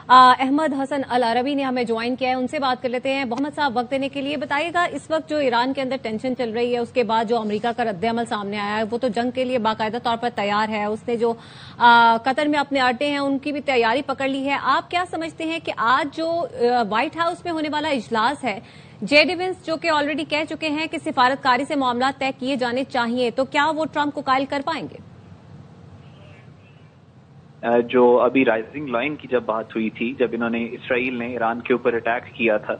अहमद हसन अल अरबी ने हमें ज्वाइन किया है, उनसे बात कर लेते हैं। मोहम्मद साहब, वक्त देने के लिए बताइएगा, इस वक्त जो ईरान के अंदर टेंशन चल रही है, उसके बाद जो अमेरिका का रद्द-ए-अमल सामने आया है, वो तो जंग के लिए बाकायदा तौर पर तैयार है। उसने जो कतर में अपने अड्डे हैं उनकी भी तैयारी पकड़ ली है। आप क्या समझते हैं कि आज जो व्हाइट हाउस में होने वाला इजलास है, जेडी वेंस जो कि ऑलरेडी कह चुके हैं कि सिफारतकारी से मामला तय किए जाने चाहिए, तो क्या वो ट्रंप को कायल कर पाएंगे? जो अभी राइजिंग लाइन की जब बात हुई थी, जब इन्होंने इसराइल ने ईरान के ऊपर अटैक किया था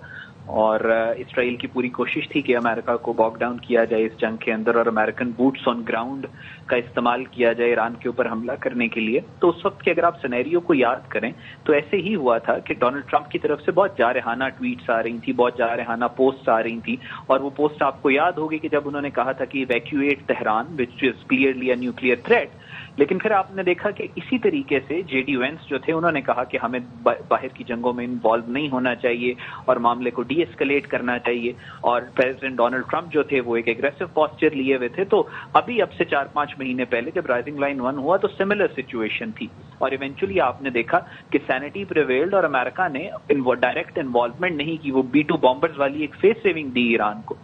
और इसराइल की पूरी कोशिश थी कि अमेरिका को बॉक डाउन किया जाए इस जंग के अंदर और अमेरिकन बूट्स ऑन ग्राउंड का इस्तेमाल किया जाए ईरान के ऊपर हमला करने के लिए, तो उस वक्त के अगर आप सिनेरियो को याद करें तो ऐसे ही हुआ था कि डोनाल्ड ट्रंप की तरफ से बहुत जारहाना ट्वीट्स आ रही थी, बहुत जारहाना पोस्ट आ रही थी। और वो पोस्ट आपको याद होगी कि जब उन्होंने कहा था कि evacuate Tehran which is clearly a nuclear threat, लेकिन फिर आपने देखा कि इसी तरीके से जेडी वेंस जो थे उन्होंने कहा कि हमें बाहर की जंगों में इन्वॉल्व नहीं होना चाहिए और मामले को डी एस्केलेट करना चाहिए। और प्रेसिडेंट डोनाल्ड ट्रंप जो थे वो एक एग्रेसिव पोस्चर लिए हुए थे। तो अभी अब से 4-5 महीने पहले जब राइजिंग लाइन 1 हुआ तो सिमिलर सिचुएशन थी और इवेंचुअली आपने देखा कि सैनिटी प्रिवेल्ड और अमेरिका ने डायरेक्ट इन्वॉल्वमेंट नहीं की, वो B-2 बॉम्बर्स वाली एक फेस सेविंग दी ईरान को।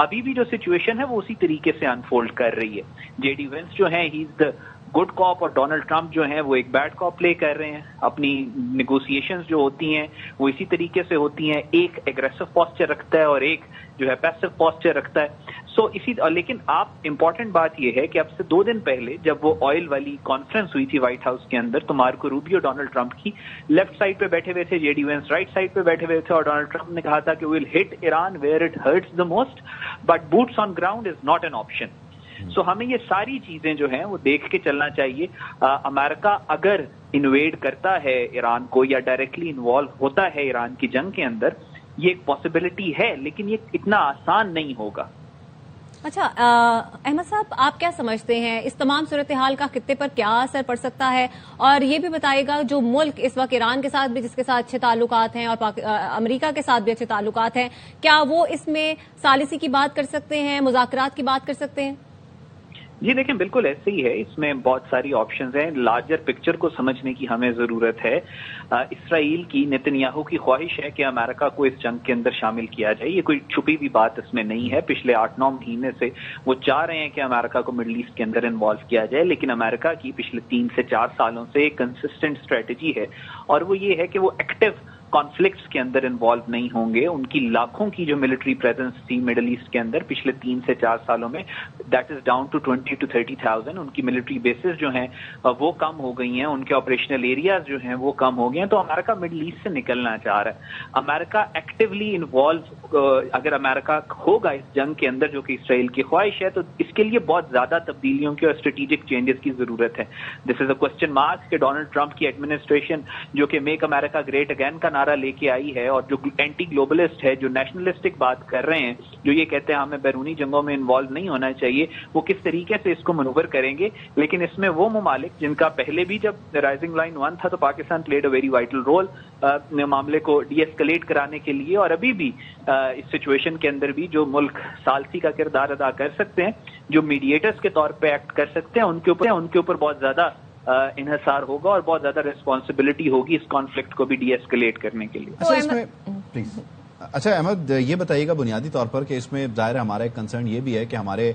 अभी भी जो सिचुएशन है वो उसी तरीके से अनफोल्ड कर रही है। जेडी वेंस जो है he is the good cop और डोनाल्ड ट्रंप जो है वो एक बैड कॉप प्ले कर रहे हैं। अपनी निगोसिएशंस जो होती हैं वो इसी तरीके से होती हैं, एक एग्रेसिव पोस्चर रखता है और एक जो है पैसिव पोस्चर रखता है। लेकिन आप इंपॉर्टेंट बात यह है कि अब से 2 दिन पहले जब वो ऑयल वाली कॉन्फ्रेंस हुई थी व्हाइट हाउस के अंदर, तो मार्को रूबियो डोनाल्ड ट्रंप की लेफ्ट साइड पे बैठे हुए थे, जेडी वेंस राइट साइड पे बैठे हुए थे और डोनाल्ड ट्रंप ने कहा था कि will hit Iran where it hurts the most but boots on ground is not an option. So हमें ये सारी चीजें जो हैं वो देख के चलना चाहिए। अमेरिका अगर इन्वेड करता है ईरान को या डायरेक्टली इन्वॉल्व होता है ईरान की जंग के अंदर, ये एक पॉसिबिलिटी है, लेकिन ये इतना आसान नहीं होगा। अच्छा, अहमद साहब, आप क्या समझते हैं इस तमाम सूरत हाल का खित्ते पर क्या असर पड़ सकता है? और ये भी बताइएगा, जो मुल्क इस वक्त ईरान के साथ भी जिसके साथ अच्छे ताल्लुकात हैं और अमेरिका के साथ भी अच्छे ताल्लुकात हैं, क्या वो इसमें सालिसी की बात कर सकते हैं, मुज़ाकरात की बात कर सकते हैं? जी देखिए, बिल्कुल ऐसे ही है। इसमें बहुत सारी ऑप्शंस हैं। लार्जर पिक्चर को समझने की हमें जरूरत है। इसराइल की नेतन्याहू की ख्वाहिश है कि अमेरिका को इस जंग के अंदर शामिल किया जाए। ये कोई छुपी हुई बात इसमें नहीं है। पिछले 8-9 महीने से वो चाह रहे हैं कि अमेरिका को मिडिल ईस्ट के अंदर इन्वॉल्व किया जाए, लेकिन अमेरिका की पिछले 3 से 4 सालों से एक कंसिस्टेंट स्ट्रेटेजी है और वो ये है कि वो एक्टिव कॉन्फ्लिक्ट्स के अंदर इन्वॉल्व नहीं होंगे। उनकी लाखों की जो मिलिट्री प्रेजेंस थी मिडिल ईस्ट के अंदर पिछले 3 से 4 सालों में, that is down to 20 to 30,000। उनकी मिलिट्री बेसिस जो हैं वो कम हो गई हैं, उनके ऑपरेशनल एरियाज जो हैं वो कम हो गए हैं। तो अमेरिका मिडिल ईस्ट से निकलना चाह रहा है। अमेरिका एक्टिवली इन्वॉल्व अगर अमेरिका होगा इस जंग के अंदर, जो कि इसराइल की ख्वाहिश है, तो इसके लिए बहुत ज्यादा तब्दीलियों की और स्ट्रेटेजिक चेंजेस की जरूरत है। This is a question mark कि डोनाल्ड ट्रंप की एडमिनिस्ट्रेशन जो कि मेक अमेरिका ग्रेट अगेन का नारा लेके आई है और जो एंटी ग्लोबलिस्ट है, जो नेशनलिस्टिक बात कर रहे हैं, जो ये कहते हैं हमें बैरूनी जंगों में इन्वॉल्व नहीं होना चाहिए, वो किस तरीके से इसको मनूवर करेंगे। लेकिन इसमें वो ममालिक जिनका पहले भी जब राइजिंग लाइन 1 था तो Pakistan played a very vital role मामले को डी एस्केलेट कराने के लिए, और अभी भी इस सिचुएशन के अंदर भी जो मुल्क सालसी का किरदार अदा कर सकते हैं, जो मीडिएटर्स के तौर पे एक्ट कर सकते हैं, उनके ऊपर बहुत ज्यादा इन्हिसार होगा और बहुत ज्यादा रिस्पॉन्सिबिलिटी होगी इस कॉन्फ्लिक्ट को भी डी एस्केलेट करने के लिए। अच्छा, इसमें प्लीज अच्छा अहमद, ये बताइएगा बुनियादी तौर पर कि इसमें जाहिर है हमारा एक कंसर्न ये भी है कि हमारे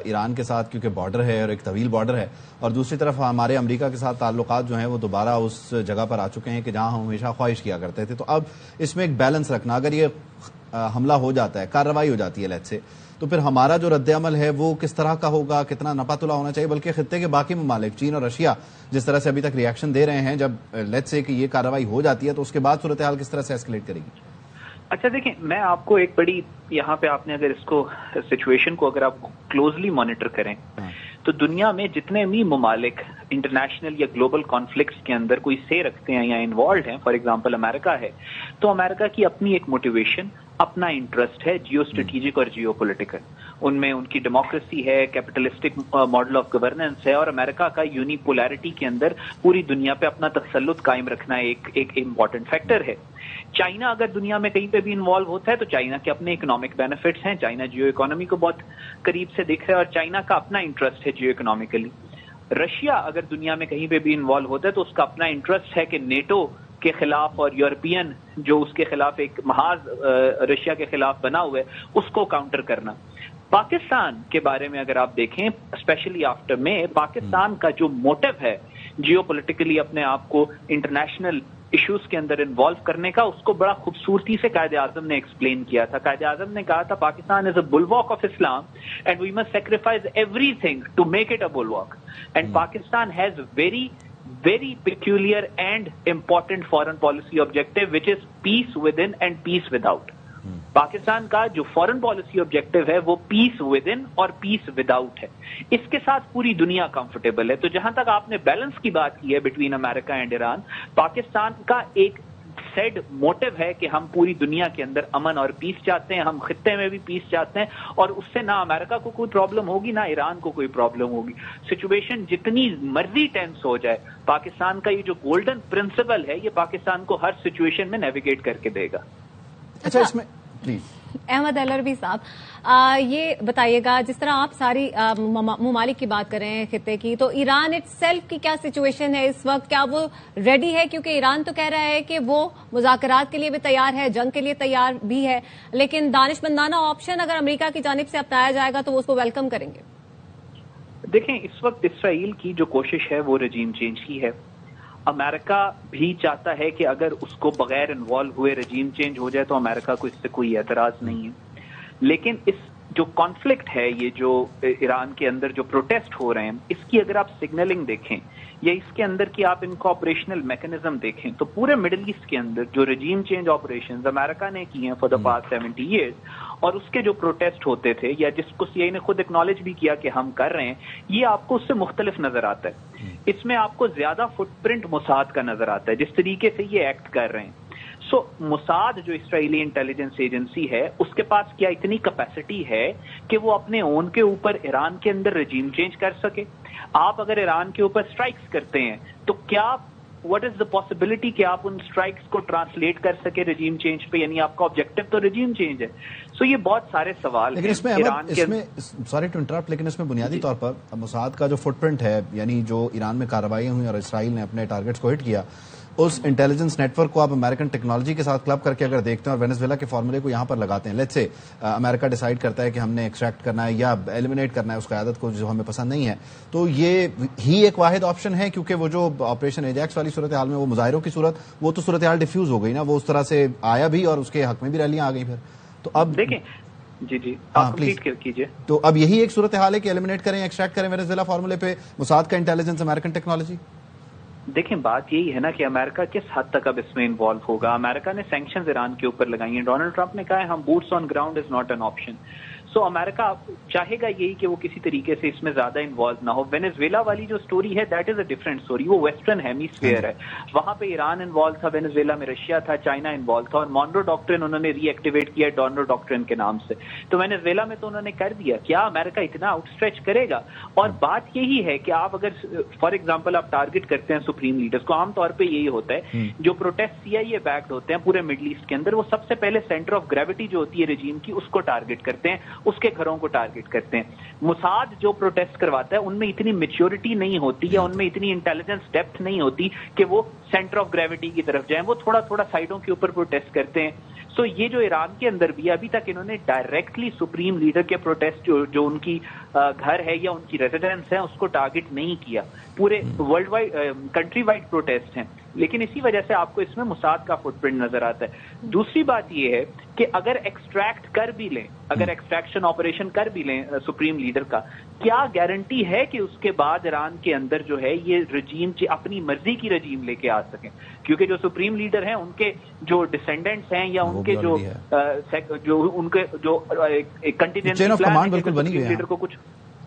ईरान के साथ क्योंकि बॉर्डर है और एक तवील बॉर्डर है, और दूसरी तरफ हमारे अमेरिका के साथ ताल्लुकात जो हैं वो दोबारा उस जगह पर आ चुके हैं कि जहां हम हमेशा ख्वाहिश किया करते थे। तो अब इसमें एक बैलेंस रखना, अगर ये हमला हो जाता है, कार्रवाई हो जाती है लेट्स से, तो फिर हमारा जो रद्द-ए-अमल है वो किस तरह का होगा, कितना नपातुला होना चाहिए, बल्कि खित्ते के बाकी ममालिक चीन और रशिया जिस तरह से अभी तक रिएक्शन दे रहे हैं, जब लेट्स से कि ये कार्रवाई हो जाती है तो उसके बाद सूरत हाल किस तरह से एस्केलेट करेगी? अच्छा देखिए, मैं आपको एक बड़ी यहाँ पे आपने अगर इसको सिचुएशन को अगर आप क्लोजली मॉनिटर करें तो दुनिया में जितने भी ममालिक इंटरनेशनल या ग्लोबल कॉन्फ्लिक्ट्स के अंदर कोई से रखते हैं या इन्वॉल्व हैं, फॉर एग्जांपल अमेरिका है, तो अमेरिका की अपनी एक मोटिवेशन, अपना इंटरेस्ट है जियो स्ट्रेटेजिक और जियो पोलिटिकल। उनमें उनकी डेमोक्रेसी है, कैपिटलिस्टिक मॉडल ऑफ गवर्नेंस है और अमेरिका का यूनिपोलैरिटी के अंदर पूरी दुनिया पे अपना तसल्लुत कायम रखना एक इम्पॉर्टेंट फैक्टर है। चाइना अगर दुनिया में कहीं पे भी इन्वॉल्व होता है तो चाइना के अपने इकोनॉमिक बेनिफिट्स हैं, चाइना जियो इकोनॉमी को बहुत करीब से देख रहा है और चाइना का अपना इंटरेस्ट है जियो इकोनॉमिकली। रशिया अगर दुनिया में कहीं पे भी इन्वॉल्व होता है तो उसका अपना इंटरेस्ट है कि नेटो کے خلاف اور یورپین جو اس کے خلاف ایک محاذ رشیا کے خلاف بنا ہوا ہے اس کو کاؤنٹر کرنا. پاکستان کے بارے میں اگر آپ دیکھیں اسپیشلی آفٹر میں پاکستان کا جو موٹو ہے جیو پولیٹیکلی اپنے آپ کو انٹرنیشنل ایشوز کے اندر انوالو کرنے کا, اس کو بڑا خوبصورتی سے قائد اعظم نے ایکسپلین کیا تھا. قائد اعظم نے کہا تھا Pakistan is a bulwark of Islam and we must sacrifice everything to make it a bulwark, and Pakistan has very peculiar and important foreign policy objective which is peace within and peace without. Pakistan کا جو foreign policy objective ہے وہ پیس with in اور پیس with out ہے. اس کے ساتھ پوری دنیا کمفرٹیبل ہے. تو جہاں تک آپ نے بیلنس کی بات کی ہے between America and Iran, Pakistan کا ایک سیڈ موٹو ہے کہ ہم پوری دنیا کے اندر امن اور پیس چاہتے ہیں, ہم خطے میں بھی پیس چاہتے ہیں, اور اس سے نہ امریکہ کو کوئی پرابلم ہوگی نہ ایران کو کوئی پرابلم ہوگی. سچویشن جتنی مرضی ٹینس ہو جائے, پاکستان کا یہ جو گولڈن پرنسپل ہے یہ پاکستان کو ہر سچویشن میں نیویگیٹ کر کے دے گا. اچھا اس میں احمد العربی صاحب یہ بتائیے گا, جس طرح آپ ساری ممالک کی بات کر رہے ہیں خطے کی, تو ایران اٹ سیلف کی کیا سچویشن ہے اس وقت؟ کیا وہ ریڈی ہے؟ کیونکہ ایران تو کہہ رہا ہے کہ وہ مذاکرات کے لیے بھی تیار ہے, جنگ کے لیے تیار بھی ہے, لیکن دانشمندانہ آپشن اگر امریکہ کی جانب سے اپنایا جائے گا تو وہ اس کو ویلکم کریں گے. دیکھیں اس وقت اسرائیل کی جو کوشش ہے وہ رجیم چینج کی ہے. امریکہ بھی چاہتا ہے کہ اگر اس کو بغیر انوالو ہوئے رجیم چینج ہو جائے تو امریکہ کو اس سے کوئی اعتراض نہیں ہے. لیکن اس جو کانفلکٹ ہے, یہ جو ایران کے اندر جو پروٹیسٹ ہو رہے ہیں, اس کی اگر آپ سگنلنگ دیکھیں یا اس کے اندر کی آپ ان کو آپریشنل میکنزم دیکھیں تو پورے مڈل ایسٹ کے اندر جو رجیم چینج آپریشنز امریکہ نے کی ہیں فار دا پاسٹ 70 ایئرز, اور اس کے جو پروٹیسٹ ہوتے تھے یا جس کو سی آئی نے خود ایکنالج بھی کیا کہ ہم کر رہے ہیں, یہ آپ کو اس سے مختلف نظر آتا ہے. اس میں آپ کو زیادہ فٹ پرنٹ موساد کا نظر آتا ہے جس طریقے سے یہ ایکٹ کر رہے ہیں. سو موساد جو اسرائیلی انٹیلیجنس ایجنسی ہے اس کے پاس کیا اتنی کیپیسٹی ہے کہ وہ اپنے اون کے اوپر ایران کے اندر رجیم چینج کر سکے؟ آپ اگر ایران کے اوپر اسٹرائکس کرتے ہیں تو کیا واٹ از دا پاسبلٹی کہ آپ ان اسٹرائکس کو ٹرانسلیٹ کر سکے رجیم چینج پہ؟ یعنی آپ کا آبجیکٹو تو رجیم چینج ہے. سو یہ بہت سارے سوال ہیں. سوری ٹو انٹرپٹ, لیکن اس میں بنیادی طور پر موساد کا جو فٹ پرنٹ ہے, یعنی جو ایران میں کارروائیاں ہوئی اور اسرائیل نے اپنے ٹارگیٹس کو ہٹ کیا, اس انٹیلیجنس نیٹ ورک کو آپ امریکن ٹیکنالوجی کے ساتھ کلب کر کے اگر دیکھتے ہیں اور وینیزویلا کے فارمولے کو یہاں پر لگاتے ہیں, لیٹس سے امریکہ ڈیسائیڈ کرتا ہے کہ ہم نے ایکسٹریکٹ کرنا ہے یا ایلیمنیٹ کرنا ہے اس قیادت کو جو ہمیں پسند نہیں ہے, تو یہ ہی ایک واحد آپشن ہے, کیونکہ وہ جو آپریشن ایجیکس والی صورتحال میں وہ مظاہروں کی صورت, وہ تو صورتحال ڈیفیوز ہو گئی نا, وہ اس طرح سے آیا بھی اور اس کے حق میں بھی ریلیاں آ گئی. پھر تو اب دیکھیں جی آپ کمپلیٹ کیجئے. تو اب یہی ایک صورتحال ہے کہ ایلیمنیٹ کریں, ایکسٹریکٹ کریں وینیزویلا فارمولے پہ موساد کا انٹیلیجنس امریکن ٹیکنالوجی. دیکھیں بات یہی ہے نا کہ امریکہ کس حد تک اب اس میں انوالو ہوگا. امریکہ نے سینکشنز ایران کے اوپر لگائی ہیں. ڈونلڈ ٹرمپ نے کہا ہے ہم boots on ground is not an option. So امریکہ چاہے گا یہی کہ وہ کسی طریقے سے اس میں زیادہ انوالو نہ ہو. وینیزویلا والی جو سٹوری ہے that is a different story, وہ ویسٹرن ہیمیسفیئر ہے. وہاں پہ ایران انوالو تھا, وینیزویلا میں رشیا تھا, چائنا انوالو تھا, اور مونرو ڈاکٹرن انہوں نے ری ایکٹیویٹ کیا ڈونرو ڈاکٹرن کے نام سے. تو وینیزویلا میں تو انہوں نے کر دیا. کیا امریکہ اتنا آؤٹ اسٹریچ کرے گا؟ اور بات یہی ہے کہ آپ اگر فار ایگزامپل آپ ٹارگٹ کرتے ہیں سپریم لیڈرز کو, عام طور پہ یہی ہوتا ہے جو پروٹیسٹ سی آئی اے بیکڈ ہوتے ہیں پورے مڈل ایسٹ کے اندر, وہ سب سے پہلے سینٹر آف گریوٹی جو ہوتی ہے رجیم کی اس کو ٹارگٹ کرتے ہیں, اس کے گھروں کو ٹارگٹ کرتے ہیں. موساد جو پروٹیسٹ کرواتا ہے ان میں اتنی میچورٹی نہیں ہوتی یا ان میں اتنی انٹیلیجنس ڈیپتھ نہیں ہوتی کہ وہ سینٹر آف گریوٹی کی طرف جائیں, وہ تھوڑا تھوڑا سائڈوں کے اوپر پروٹیسٹ کرتے ہیں. سو یہ جو ایران کے اندر بھی ابھی تک انہوں نے ڈائریکٹلی سپریم لیڈر کے پروٹیسٹ جو ان کی گھر ہے یا ان کی ریزیڈنس ہے اس کو ٹارگٹ نہیں کیا. پورے worldwide countrywide protest ہیں, لیکن اسی وجہ سے آپ کو اس میں موساد کا فٹ پرنٹ نظر آتا ہے. دوسری بات یہ ہے کہ اگر ایکسٹریکٹ کر بھی لیں, اگر ایکسٹریکشن آپریشن کر بھی لیں سپریم لیڈر کا, کیا گارنٹی ہے کہ اس کے بعد ایران کے اندر جو ہے یہ رجیم اپنی مرضی کی رجیم لے کے آ سکیں؟ کیونکہ جو سپریم لیڈر ہیں ان کے جو ڈسینڈنٹس ہیں یا ان کے جو ان کے جو کنٹینجنسی پلان لیڈر کو کچھ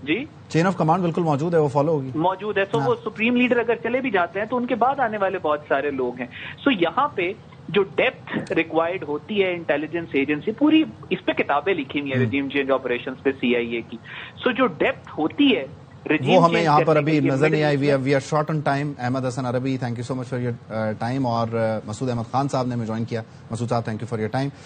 جی چین آف کمانڈ بالکل موجود ہے, وہ فالو ہوگی موجود ہے. تو وہ سپریم لیڈر اگر چلے بھی جاتے ہیں تو ان کے بعد آنے والے بہت سارے لوگ ہیں. سو یہاں پہ جو ڈیپتھ ریکوائرڈ ہوتی ہے انٹیلیجنس ایجنسی, پوری اس پہ کتابیں لکھی ہوئی ہیں رجیم چینج آپریشنز پہ سی آئی اے کی. سو جو ڈیپتھ ہوتی ہے وہ ہمیں یہاں پر ابھی نظر نہیں آئی. We are short on time. Ahmad Hassan Arabi, thank you so much for your time, اور مسعود احمد خان صاحب نے ہمیں جوائن کیا. مسعود صاحب thank you for your time.